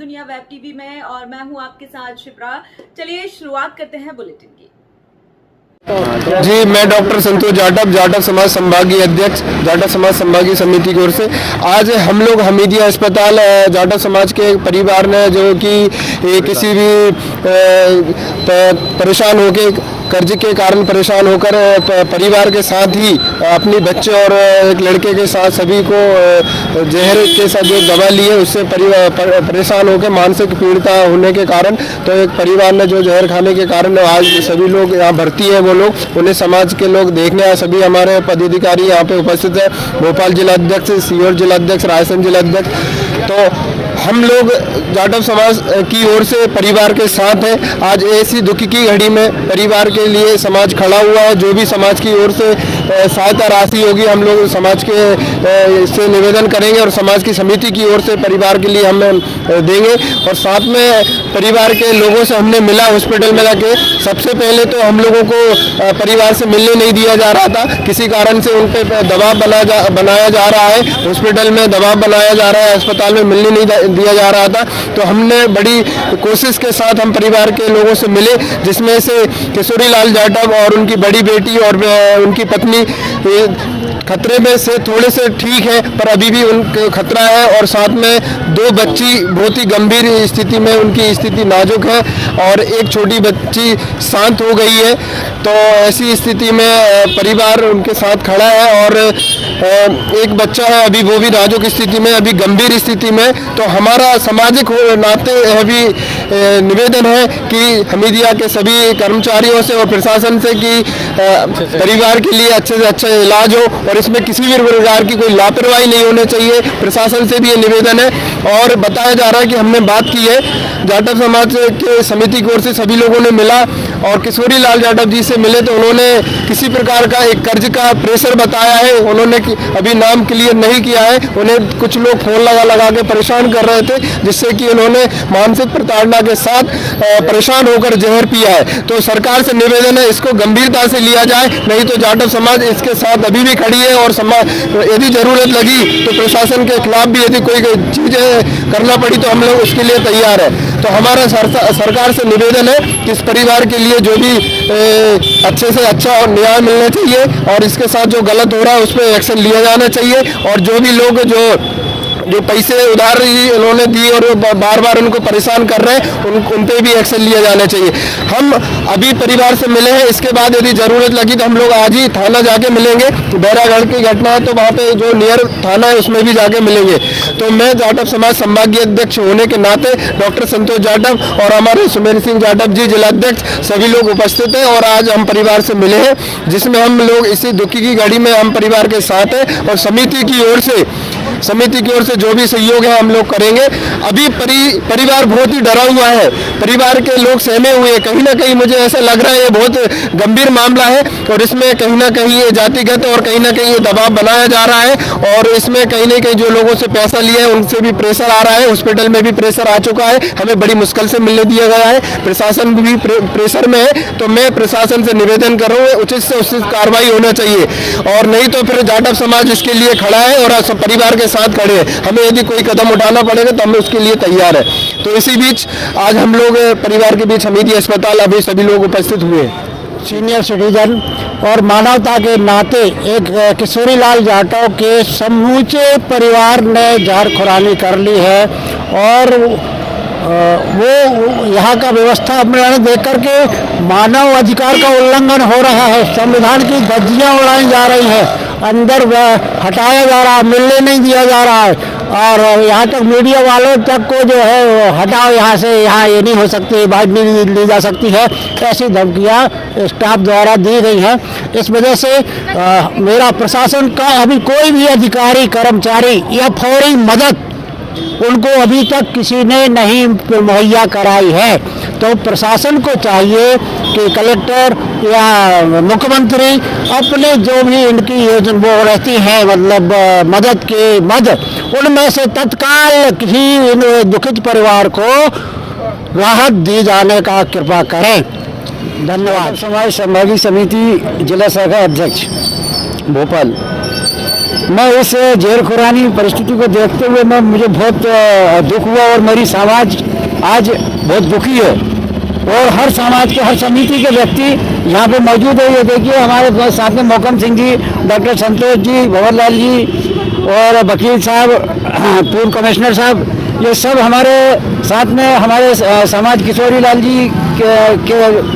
दुनिया web TV में और मैं हूं आपके साथ शिप्रा। चलिए शुरुआत करते हैं बुलेटिन की। जी, मैं डॉक्टर संतोष जाटव, जाटव समाज संभागीय अध्यक्ष, जाटव समाज संभागीय समिति की ओर से आज हम लोग हमीदिया अस्पताल जाटव समाज के परिवार ने जो कि किसी भी परेशान होके कर्ज के कारण परेशान होकर परिवार के साथ ही अपनी बच्चे और एक लड़के के साथ सभी को जहर के साथ जो दवा ली है उससे परेशान होकर मानसिक पीड़िता होने के कारण तो एक परिवार ने जो जहर खाने के कारण आज सभी लोग यहाँ भर्ती है, वो लोग उन्हें समाज के लोग देखने आए। सभी हमारे पदाधिकारी यहाँ पे उपस्थित है, भोपाल जिलाध्यक्ष, सीहोर जिलाध्यक्ष, रायसेन जिलाध्यक्ष। तो हम लोग जाटव समाज की ओर से परिवार के साथ हैं। आज ऐसी दुख की घड़ी में परिवार के लिए समाज खड़ा हुआ है। जो भी समाज की ओर से सहायता राशि होगी हम लोग समाज के से निवेदन करेंगे और समाज की समिति की ओर से परिवार के लिए हम देंगे। और साथ में परिवार के लोगों से हमने मिला हॉस्पिटल में जाके। सबसे पहले तो हम लोगों को परिवार से मिलने नहीं दिया जा रहा था, किसी कारण से उन पर दबाव बनाया जा रहा है, हॉस्पिटल में दबाव बनाया जा रहा है, अस्पताल में मिलने नहीं दिया जा रहा था। तो हमने बड़ी कोशिश के साथ हम परिवार के लोगों से मिले, जिसमें से किशोरी लाल जाटव और उनकी बड़ी बेटी और उनकी पत्नी खतरे में से थोड़े से ठीक है, पर अभी भी उनको खतरा है। और साथ में दो बच्ची बहुत ही गंभीर स्थिति में, उनकी स्थिति नाजुक है और एक छोटी बच्ची शांत हो गई है। तो ऐसी स्थिति में परिवार उनके साथ खड़ा है और एक बच्चा है अभी, वो भी नाजुक स्थिति में, अभी गंभीर स्थिति में। तो हमारा सामाजिक नाते भी निवेदन है कि हमीदिया के सभी कर्मचारियों से और प्रशासन से कि परिवार के लिए अच्छे से अच्छा इलाज हो और इसमें किसी भी प्रकार की कोई लापरवाही नहीं होनी चाहिए। प्रशासन से भी ये निवेदन है। और बताया जा रहा है कि हमने बात की है जाटव समाज के समिति की ओर से, सभी लोगों ने मिला और किशोरी लाल जाटव जी से मिले तो उन्होंने किसी प्रकार का एक कर्ज का प्रेशर बताया है। उन्होंने अभी नाम क्लियर नहीं किया है, उन्हें कुछ लोग फोन लगा के परेशान कर रहे थे, जिससे कि उन्होंने मानसिक प्रताड़ना के साथ परेशान होकर जहर पिया है। तो सरकार से निवेदन है इसको गंभीरता से लिया जाए, नहीं तो जाटव समाज इसके साथ अभी भी खड़ी है। और यदि जरूरत लगी तो प्रशासन के खिलाफ भी यदि कोई चीजें करना पड़ी तो हम लोग उसके लिए तैयार है। तो हमारा सरकार से निवेदन है कि इस परिवार के लिए जो भी अच्छे से अच्छा और न्याय मिलना चाहिए और इसके साथ जो गलत हो रहा है उस पर एक्शन लिया जाना चाहिए। और जो भी लोग जो पैसे उधार उन्होंने दी और बार बार उनको परेशान कर रहे हैं उन पे भी एक्शन लिया जाना चाहिए। हम अभी परिवार से मिले हैं, इसके बाद यदि ज़रूरत लगी तो हम लोग आज ही थाना जाके मिलेंगे। बैरागढ़ की घटना है तो वहाँ पे जो नियर थाना है उसमें भी जाके मिलेंगे। तो मैं जाटव समाज संभागीय अध्यक्ष होने के नाते डॉक्टर संतोष जाटव और हमारे सुमेर सिंह जाटव जी जिलाध्यक्ष सभी लोग उपस्थित हैं और आज हम परिवार से मिले हैं, जिसमें हम लोग इसी दुखी की घड़ी में हम परिवार के साथ हैं और समिति की ओर से जो भी सहयोग है हम लोग करेंगे। अभी परिवार बहुत ही डरा हुआ है, परिवार के लोग सहमे हुए हैं। कहीं ना कहीं मुझे ऐसा लग रहा है ये बहुत गंभीर मामला है और इसमें कहीं ना कहीं ये जातिगत और कहीं ना कहीं ये दबाव बनाया जा रहा है और इसमें कहीं ना कहीं जो लोगों से पैसा लिया है उनसे भी प्रेशर आ रहा है। हॉस्पिटल में भी प्रेशर आ चुका है, हमें बड़ी मुश्किल से मिलने दिया गया है, प्रशासन भी प्रेशर में है। तो मैं प्रशासन से निवेदन कर रहा हूँ उचित से उचित कार्रवाई होना चाहिए और नहीं तो फिर जाटव समाज इसके लिए खड़ा है और परिवार के साथ खड़े हैं। हमें यदि कोई कदम उठाना पड़ेगा तो हम उसके लिए तैयार है। तो इसी बीच आज हम लोग परिवार के बीच हमीदिया अस्पताल अभी सभी लोग उपस्थित हुए हैं। सीनियर सिटीजन और मानवता के नाते एक किशोरी लाल जाटव के समूचे परिवार ने जहर खुरानी कर ली है और वो यहाँ का व्यवस्था अपने देख करके मानव अधिकार का उल्लंघन हो रहा है। संविधान की धज्जियाँ उड़ाई जा रही है, अंदर हटाया जा रहा है, मिलने नहीं दिया जा रहा है और यहाँ तक मीडिया वालों तक को जो है हटाओ यहाँ से, यहाँ ये नहीं हो सकती, बात नहीं ली जा सकती है, ऐसी धमकियाँ स्टाफ द्वारा दी गई हैं। इस वजह से मेरा प्रशासन का अभी कोई भी अधिकारी कर्मचारी या फौरी मदद उनको अभी तक किसी ने नहीं मुहैया कराई है। तो प्रशासन को चाहिए कि कलेक्टर या मुख्यमंत्री अपने जो भी इनकी योजना वो रहती है मतलब मदद उनमें से तत्काल किसी इन दुखित परिवार को राहत दी जाने का कृपा करें। धन्यवाद। समाज संभागीय समिति जिला शाखा अध्यक्ष भोपाल। मैं इस जेरखुरानी परिस्थिति को देखते हुए मुझे बहुत दुख हुआ और मेरी समाज आज बहुत दुखी है और हर समाज के हर समिति के व्यक्ति यहाँ पे मौजूद है। ये देखिए हमारे साथ में मोहकम सिंह जी, डॉक्टर संतोष जी, भंवर लाल जी और वकील साहब, पूर्व कमिश्नर साहब, ये सब हमारे साथ में हमारे समाज किशोरी लाल जी के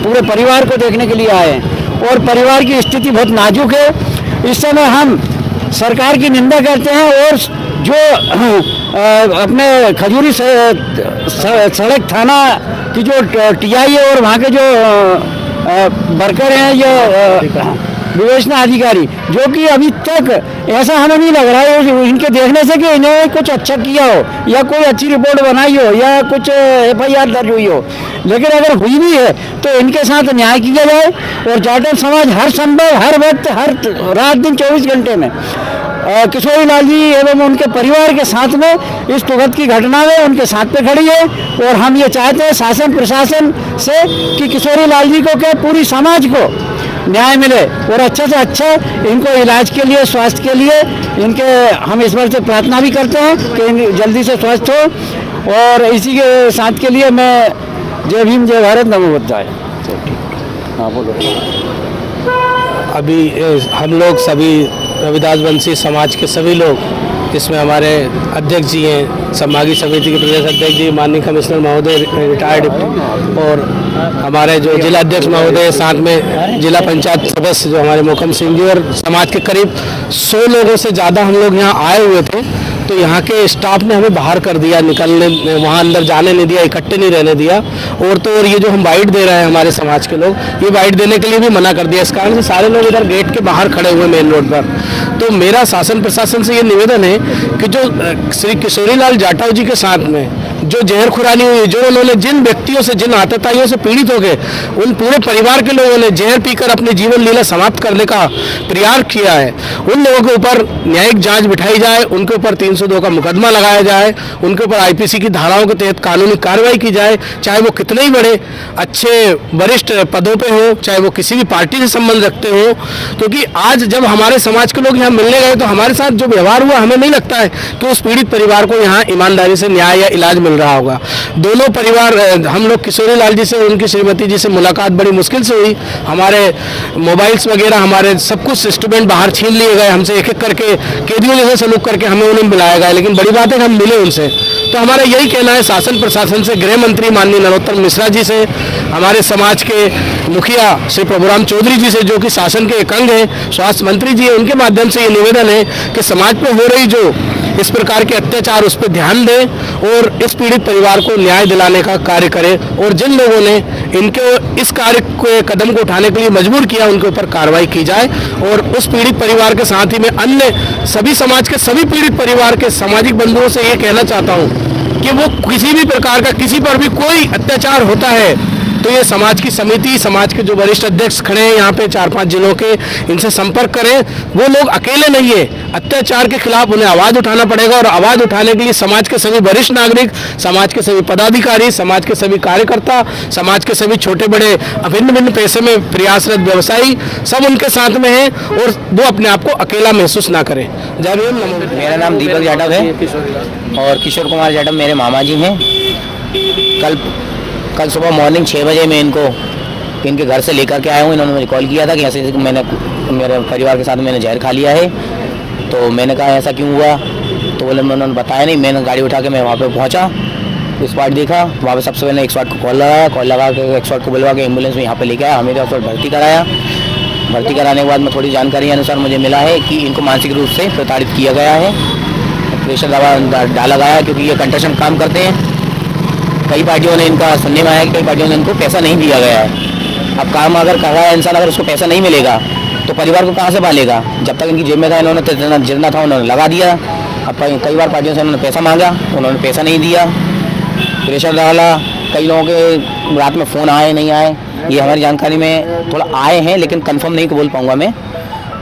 पूरे परिवार को देखने के लिए आए हैं और परिवार की स्थिति बहुत नाजुक है। इस समय हम सरकार की निंदा करते हैं और जो अपने खजूरी सड़क थाना की जो टीआई है और वहाँ के जो वर्कर हैं, ये विवेचना अधिकारी, जो कि अभी तक ऐसा हमें नहीं लग रहा है इनके देखने से कि इन्हें कुछ अच्छा किया हो या कोई अच्छी रिपोर्ट बनाई हो या कुछ FIR दर्ज हुई हो, लेकिन अगर हुई भी है तो इनके साथ न्याय किया जाए और जाटव समाज हर संभव, हर वक्त, हर रात दिन 24 घंटे में किशोरी लाल जी एवं उनके परिवार के साथ में इस दुखद की घटना में उनके साथ पे खड़ी है। और हम ये चाहते हैं शासन प्रशासन से कि किशोरी लाल जी को क्या पूरी समाज को न्याय मिले और अच्छा से अच्छा इनको इलाज के लिए, स्वास्थ्य के लिए इनके हम ईश्वर से प्रार्थना भी करते हैं कि जल्दी से स्वस्थ हो। और इसी के साथ के लिए मैं जय भीम, जय भारत, नमो बुद्धाय। हाँ बोलो। अभी हम लोग सभी रविदास वंशी समाज के सभी लोग, इसमें हमारे अध्यक्ष जी हैं, संभागीय समिति के प्रदेश अध्यक्ष जी, माननीय कमिश्नर महोदय रिटायर्ड, और हमारे जो जिला अध्यक्ष महोदय, साथ में जिला पंचायत सदस्य जो हमारे मोहकम सिंह जी, और समाज के करीब 100 लोगों से ज़्यादा हम लोग यहाँ आए हुए थे। तो यहाँ के स्टाफ ने हमें बाहर कर दिया, निकलने, वहाँ अंदर जाने नहीं दिया, इकट्ठे नहीं रहने दिया। और तो और ये जो हम बाइट दे रहे हैं हमारे समाज के लोग, ये बाइट देने के लिए भी मना कर दिया। इस कारण से सारे लोग इधर गेट के बाहर खड़े हुए मेन रोड पर। तो मेरा शासन प्रशासन से ये निवेदन है कि जो श्री किशोरी लाल जाटव जी के साथ में जो जहर खुरानी हुई, जो उन्होंने जिन व्यक्तियों से, जिन आतताइयों से पीड़ित हो गए, उन पूरे परिवार के लोगों ने जहर पीकर अपनी जीवन लीला समाप्त करने का प्रयास किया है, उन लोगों के ऊपर न्यायिक जांच बिठाई जाए, उनके ऊपर 302 का मुकदमा लगाया जाए, उनके ऊपर IPC की धाराओं के तहत कानूनी कार्रवाई की जाए, चाहे वो कितने ही बड़े अच्छे वरिष्ठ पदों पे हो, चाहे वो किसी भी पार्टी से संबंध रखते हो। क्योंकि आज जब हमारे समाज के लोग यहाँ मिलने गए तो हमारे साथ जो व्यवहार हुआ, हमें नहीं लगता है कि उस पीड़ित परिवार को यहाँ ईमानदारी से न्याय या इलाज मिल रहा होगा। दोनों परिवार, हम लोग किशोरी लाल जी से, उनकी श्रीमती जी से मुलाकात बड़ी मुश्किल से हुई। हमारे मोबाइल्स वगैरह, हमारे सब कुछ इंस्ट्रूमेंट बाहर छीन लिए गए हमसे, एक एक करके कैदियों जैसे सलूक करके हमें उन्हें बुलाया गया। लेकिन बड़ी बात है कि हम मिले उनसे। तो हमारा यही कहना है शासन प्रशासन से, गृह मंत्री माननीय नरोत्तम मिश्रा जी से, हमारे समाज के मुखिया श्री प्रभुराम चौधरी जी से, जो कि शासन के एक अंग हैं, स्वास्थ्य मंत्री जी है, उनके माध्यम से ये निवेदन है कि समाज पे हो रही जो इस प्रकार के अत्याचार, उस पर ध्यान दें और इस पीड़ित परिवार को न्याय दिलाने का कार्य करें। और जिन लोगों ने इनके इस कार्य को, कदम को उठाने के लिए मजबूर किया, उनके ऊपर कार्रवाई की जाए। और उस पीड़ित परिवार के साथ ही मैं अन्य सभी समाज के सभी पीड़ित परिवार के सामाजिक बंधुओं से ये कहना चाहता हूँ कि वो किसी भी प्रकार का, किसी पर भी कोई अत्याचार होता है तो ये समाज की समिति, समाज के जो वरिष्ठ अध्यक्ष खड़े हैं यहाँ पे 4-5 जिलों के, इनसे संपर्क करें। वो लोग अकेले नहीं है, अत्याचार के खिलाफ उन्हें आवाज उठाना पड़ेगा। और आवाज उठाने के लिए समाज के सभी वरिष्ठ नागरिक, समाज के सभी पदाधिकारी, समाज के सभी कार्यकर्ता, समाज के सभी छोटे बड़े भिन्न भिन्न पेशे में प्रयासरत व्यवसायी सब उनके साथ में हैं और वो अपने आप को अकेला महसूस ना करें। जय भीम, नमो। मेरा नाम दीपक जाटव है और किशोर कुमार जाटव मेरे मामा जी हैं। कल सुबह मॉर्निंग 6 बजे मैं इनको इनके घर से लेकर के आया हूँ। इन्होंने मुझे कॉल किया था कि ऐसे मैंने मेरे परिवार के साथ मैंने जहर खा लिया है। तो मैंने कहा ऐसा क्यों हुआ, तो बोले उन्होंने बताया नहीं। मैंने गाड़ी उठा के मैं वहाँ पे पहुँचा, स्पॉट देखा, वहाँ पे सबसे पहले 108 को कॉल लगा के 108 को बुलवा के एम्बुलेंस में यहाँ पे लेके आया, हमें हॉस्पिटल भर्ती कराया। भर्ती कराने के बाद में थोड़ी जानकारी अनुसार मुझे मिला है कि इनको मानसिक रूप से प्रताड़ित किया गया है, प्रेशर दवा डाला गया क्योंकि ये कंस्ट्रक्शन काम करते हैं। कई पार्टियों ने इनका सुनने में आया कि कई पार्टियों ने इनको पैसा नहीं दिया गया है। अब काम अगर कर रहा है इंसान, अगर उसको पैसा नहीं मिलेगा तो परिवार को कहाँ से पालेगा। जब तक इनकी जेब में था इन्होंने जितना था उन्होंने लगा दिया। अब कई बार पार्टियों से उन्होंने पैसा मांगा, उन्होंने पैसा नहीं दिया, प्रेशर डाला। कई लोगों के रात में फ़ोन आए नहीं आए, ये हमारी जानकारी में थोड़ा आए हैं, लेकिन कंफर्म नहीं बोल पाऊँगा मैं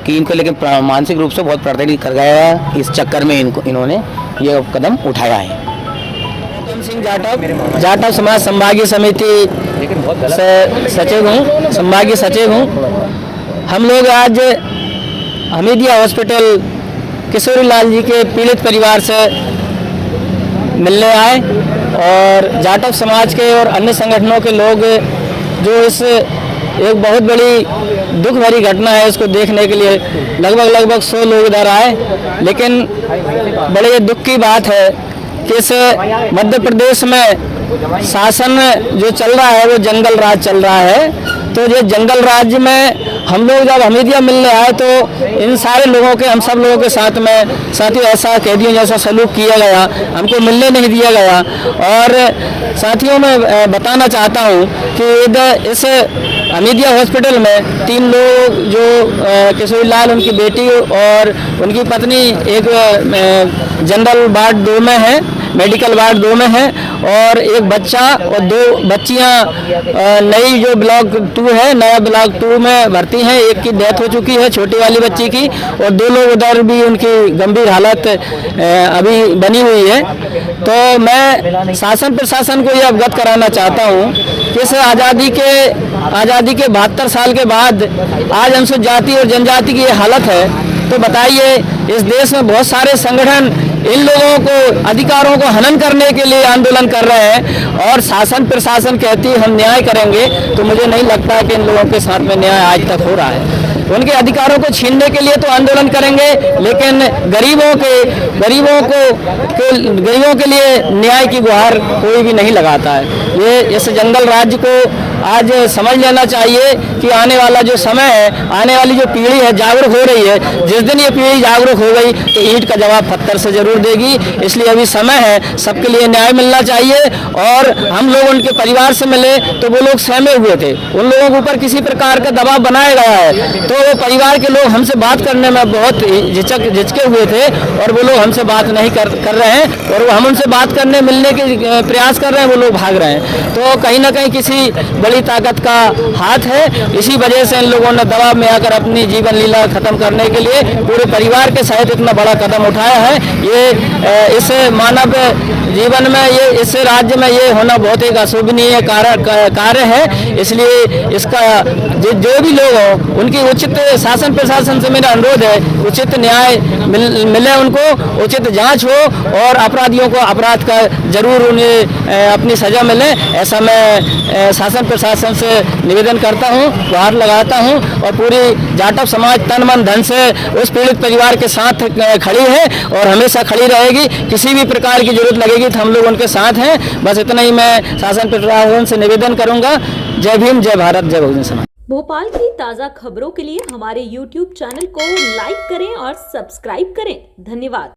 कि इनको, लेकिन मानसिक रूप से बहुत प्रताड़ित कर गया है। इस चक्कर में इन्होंने ये कदम उठाया है। जाटव समाज संभागीय समिति सचिव हूँ, संभागीय सचिव हूँ। हम लोग आज हमीदिया हॉस्पिटल किशोरी लाल जी के पीड़ित परिवार से मिलने आए और जाटव समाज के और अन्य संगठनों के लोग जो इस एक बहुत बड़ी दुख भरी घटना है इसको देखने के लिए लगभग 100 लोग इधर आए। लेकिन बड़े दुख की बात है कि इस मध्य प्रदेश में शासन जो चल रहा है वो जंगल राज चल रहा है। तो ये जंगल राज्य में हम लोग जब हमीदिया मिलने आए तो इन सारे लोगों के हम सब लोगों के साथ में साथियों ऐसा कैदियों जैसा सलूक किया गया, हमको मिलने नहीं दिया गया। और साथियों मैं बताना चाहता हूँ कि इधर इस हमीदिया हॉस्पिटल में 3 लोग जो किशोरी लाल, उनकी बेटी और उनकी पत्नी एक जनरल वार्ड 2 में है, मेडिकल वार्ड 2 में है, और एक बच्चा और 2 बच्चियां नई जो ब्लॉक 2 है, नया ब्लॉक 2 में भर्ती हैं। एक की डेथ हो चुकी है छोटी वाली बच्ची की, और 2 लोग उधर भी उनकी गंभीर हालत अभी बनी हुई है। तो मैं शासन प्रशासन को ये अवगत कराना चाहता हूँ कि इस आज़ादी के 72 साल के बाद आज अनुसूचित जाति और जनजाति की ये हालत है। तो बताइए, इस देश में बहुत सारे संगठन इन लोगों को अधिकारों को हनन करने के लिए आंदोलन कर रहे हैं और शासन प्रशासन कहती है हम न्याय करेंगे। तो मुझे नहीं लगता कि इन लोगों के साथ में न्याय आज तक हो रहा है। उनके अधिकारों को छीनने के लिए तो आंदोलन करेंगे, लेकिन गरीबों के लिए न्याय की गुहार कोई भी नहीं लगाता है। ये इस जंगल राज्य को आज समझ लेना चाहिए कि आने वाला जो समय है, आने वाली जो पीढ़ी है जागरूक हो रही है। जिस दिन ये पीढ़ी जागरूक हो गई तो ईंट का जवाब पत्थर से जरूर देगी। इसलिए अभी समय है, सबके लिए न्याय मिलना चाहिए। और हम लोग उनके परिवार से मिले तो वो लोग सहमे हुए थे, उन लोगों के ऊपर किसी प्रकार का दबाव बनाया गया है। तो वो परिवार के लोग हमसे बात करने में बहुत झिझके हुए थे और वो लोग हमसे बात नहीं कर रहे हैं, और हम उनसे बात करने मिलने के प्रयास कर रहे हैं, वो लोग भाग रहे हैं। तो कहीं ना कहीं किसी बड़ी ताकत का हाथ है। इसी वजह से इन लोगों ने दबाव में आकर अपनी जीवन लीला खत्म करने के लिए पूरे परिवार के सहित इतना बड़ा कदम उठाया है। ये इस मानव जीवन में, ये इस राज्य में ये होना बहुत एक अशोभनीय कार्य है। इसलिए इसका जो भी लोग हो उनकी उचित शासन प्रशासन से मेरा अनुरोध है, उचित न्याय मिले, उनको उचित जांच हो और अपराधियों को अपराध का जरूर उन्हें अपनी सजा मिले। ऐसा मैं शासन प्रशासन से निवेदन करता हूं, गुहार लगाता हूं। और पूरी जाटव समाज तन मन धन से उस पीड़ित परिवार के साथ खड़ी है और हमेशा खड़ी रहेगी। किसी भी प्रकार की जरूरत लगेगी तो हम लोग उनके साथ हैं। बस इतना ही मैं शासन प्रशासन से निवेदन करूंगा। जय भीम, जय भारत, जय बहुजन समाज। भोपाल की ताज़ा खबरों के लिए हमारे YouTube चैनल को लाइक करें और सब्सक्राइब करें। धन्यवाद।